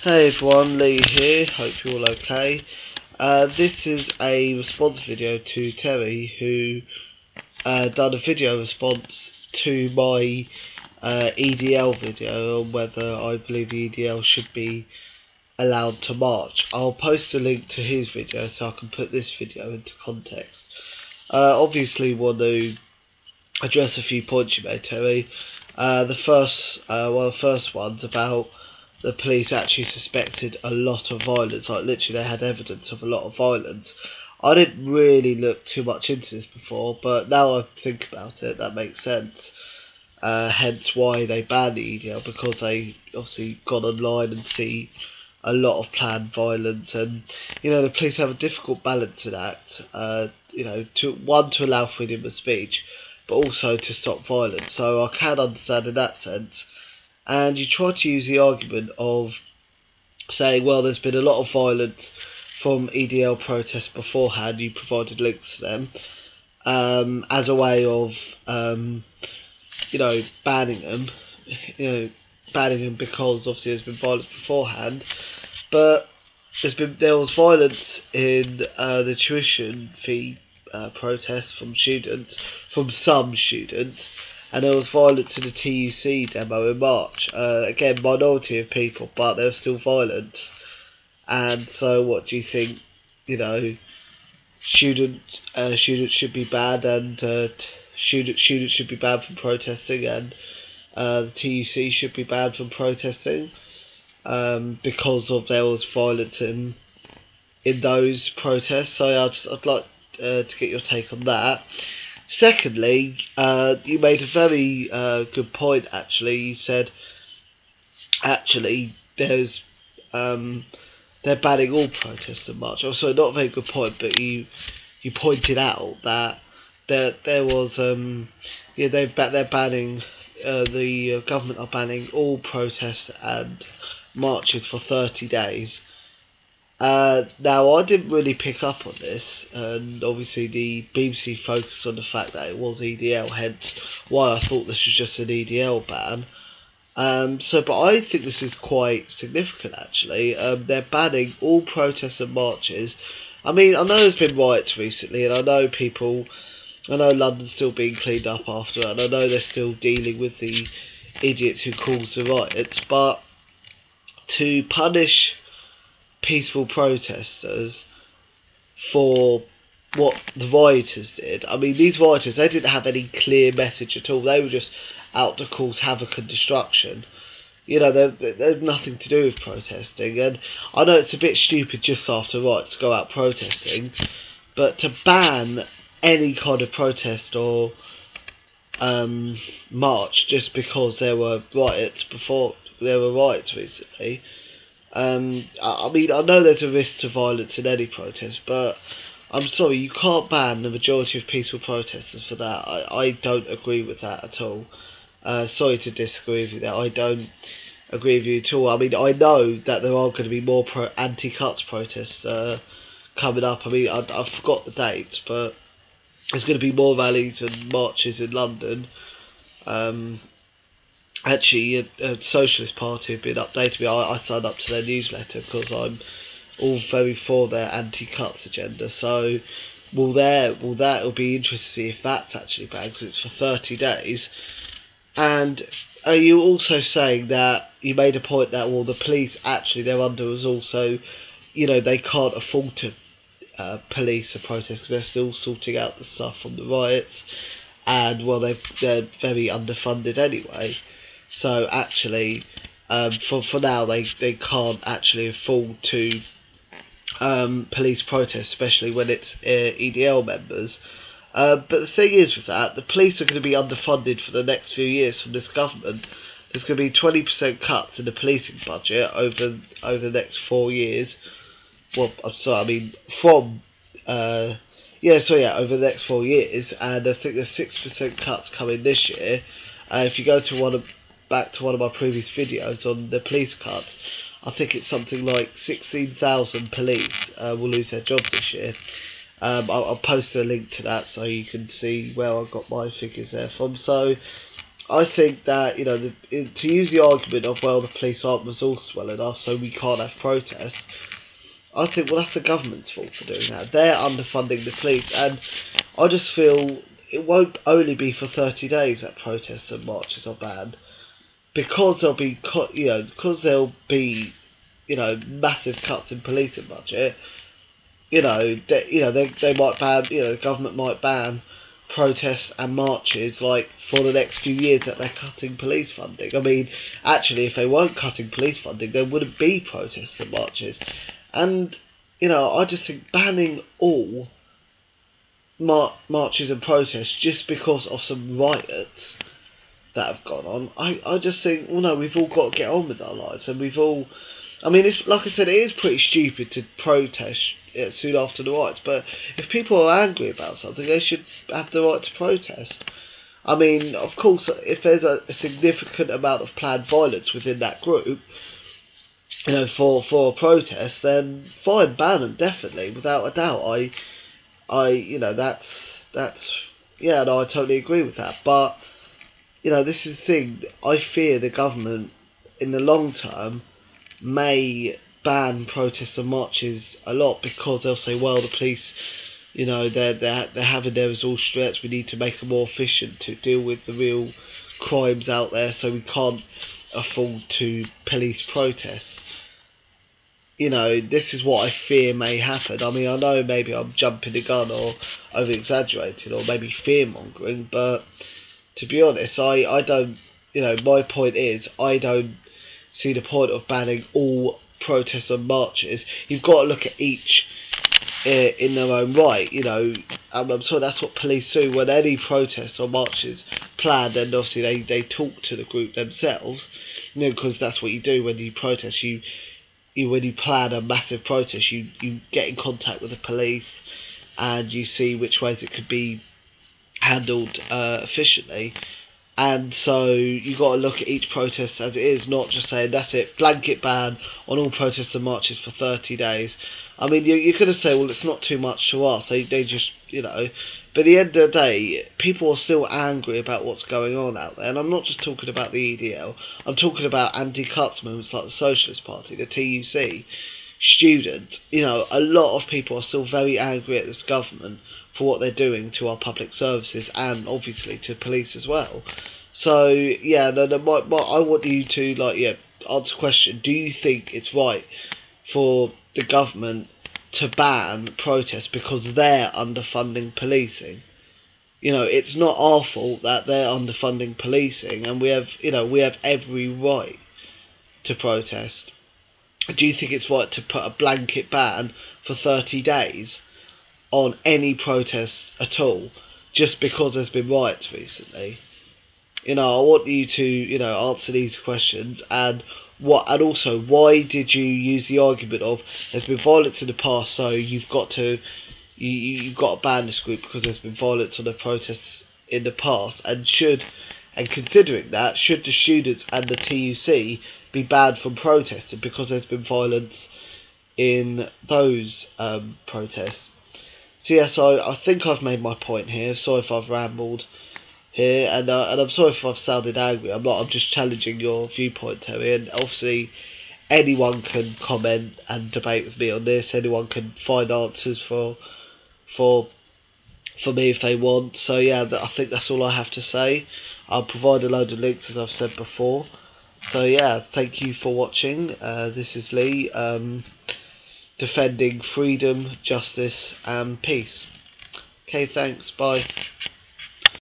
Hey everyone, Lee here, hope you're all okay. This is a response video to Terry, who done a video response to my EDL video on whether I believe the EDL should be allowed to march. I'll post a link to his video so I can put this video into context. Obviously want to address a few points you made, Terry. The first one's about the police actually suspected a lot of violence, like literally they had evidence of a lot of violence. I didn't really look too much into this before, but now I think about it, that makes sense. Hence why they banned the EDL, because they obviously got online and see a lot of planned violence, and the police have a difficult balancing act. To allow freedom of speech, but also to stop violence. So I can understand in that sense. And you try to use the argument of saying, well, there's been a lot of violence from EDL protests beforehand. You provided links to them as a way of, banning them. Banning them because obviously there's been violence beforehand, but there was violence in the tuition fee protests from some students, and there was violence in the TUC demo in March. Again, minority of people, but there was still violence. And so, what do you think? Students should be banned, and students should be banned from protesting, and the TUC should be banned from protesting because of there was violence in those protests. So I'd like to get your take on that. Secondly, you made a very good point. Actually, you said there's they're banning all protests in March. Also, not a very good point, but you pointed out that there was they're banning the government are banning all protests and marches for 30 days. Now, I didn't really pick up on this, and obviously the BBC focused on the fact that it was EDL, hence why I thought this was just an EDL ban. But I think this is quite significant, actually. They're banning all protests and marches. I mean, I know there's been riots recently, and I know London's still being cleaned up after it, and I know they're still dealing with the idiots who caused the riots, but to punish peaceful protesters for what the rioters did. I mean, these rioters, they didn't have any clear message at all. They were just out to cause havoc and destruction. There's nothing to do with protesting. And I know it's a bit stupid just after riots to go out protesting, but to ban any kind of protest or march just because there were riots recently. I mean, I know there's a risk to violence in any protest, but I'm sorry, you can't ban the majority of peaceful protesters for that. I don't agree with that at all. Sorry to disagree with you there. I don't agree with you at all. I mean, I know that there are going to be more anti-cuts protests coming up. I mean, I forgot the dates, but there's going to be more rallies and marches in London. Actually, a Socialist Party have been updating me. I signed up to their newsletter because I'm all very for their anti-cuts agenda. So, it'll be interesting to see if that's actually banned, because it's for 30 days. And are you also saying that you made a point that, well, the police actually, their under is also, they can't afford to police a protest because they're still sorting out the stuff from the riots, and well, they're very underfunded anyway. So actually, for now, they can't actually afford to police protests, especially when it's EDL members. But the thing is with that, the police are going to be underfunded for the next few years from this government. There's going to be 20% cuts in the policing budget over the next 4 years. Well, I'm sorry, I mean over the next 4 years, and I think there's 6% cuts coming this year. If you go to back to one of my previous videos on the police cuts, I think it's something like 16,000 police will lose their jobs this year. I'll post a link to that so you can see where I got my figures there from. So I think that, to use the argument of, well, the police aren't resourced well enough, so we can't have protests. I think, well, that's the government's fault for doing that. They're underfunding the police, and I just feel it won't only be for 30 days that protests and marches are banned, because there'll be massive cuts in policing budget. They might ban, the government might ban protests and marches like for the next few years that they're cutting police funding. I mean, actually, if they weren't cutting police funding, there wouldn't be protests and marches. And I just think banning all marches and protests just because of some riots that have gone on, I just think, well, no, we've all got to get on with our lives, and we've all. I mean, it's like I said, it is pretty stupid to protest soon after the riots, but if people are angry about something, they should have the right to protest. I mean, of course, if there's a significant amount of planned violence within that group, for a protest, then fine, ban them, definitely, without a doubt. That's yeah, no, I totally agree with that. But this is the thing. I fear the government, in the long term, may ban protests and marches a lot, because they'll say, well, the police, they're having their resource stretched. We need to make them more efficient to deal with the real crimes out there, so we can't afford to police protests. This is what I fear may happen. I mean, I know maybe I'm jumping the gun or over exaggerating or maybe fear mongering, but to be honest, I don't. My point is, I don't see the point of banning all protests and marches. You've got to look at each in their own right. I'm sure that's what police do when any protests or marches planned, and obviously they talk to the group themselves. Because that's what you do when you protest. When you plan a massive protest, you get in contact with the police, and you see which ways it could be handled efficiently. And so you got to look at each protest as it is, not just saying that's it, blanket ban on all protests and marches for 30 days. I mean, you're going to say, well, it's not too much to ask. They just, but at the end of the day, people are still angry about what's going on out there. And I'm not just talking about the EDL. I'm talking about anti-cuts movements like the Socialist Party, the TUC, students. A lot of people are still very angry at this government for what they're doing to our public services, and obviously to police as well. So yeah, I want you to answer the question: do you think it's right for the government to ban protests because they're underfunding policing? It's not our fault that they're underfunding policing, and we have every right to protest. Do you think it's right to put a blanket ban for 30 days on any protest at all, just because there's been riots recently? I want you to, answer these questions, and also, why did you use the argument of there's been violence in the past, so you've got to ban this group because there's been violence on the protests in the past, and considering that, should the students and the TUC be banned from protesting because there's been violence in those protests? So yeah, I think I've made my point here. Sorry if I've rambled here, and I'm sorry if I've sounded angry. I'm not. I'm just challenging your viewpoint, Terry. And obviously, anyone can comment and debate with me on this. Anyone can find answers for me if they want. So yeah, I think that's all I have to say. I'll provide a load of links, as I've said before. So yeah, thank you for watching. This is Lee. Defending freedom, justice and peace. Okay, thanks, bye.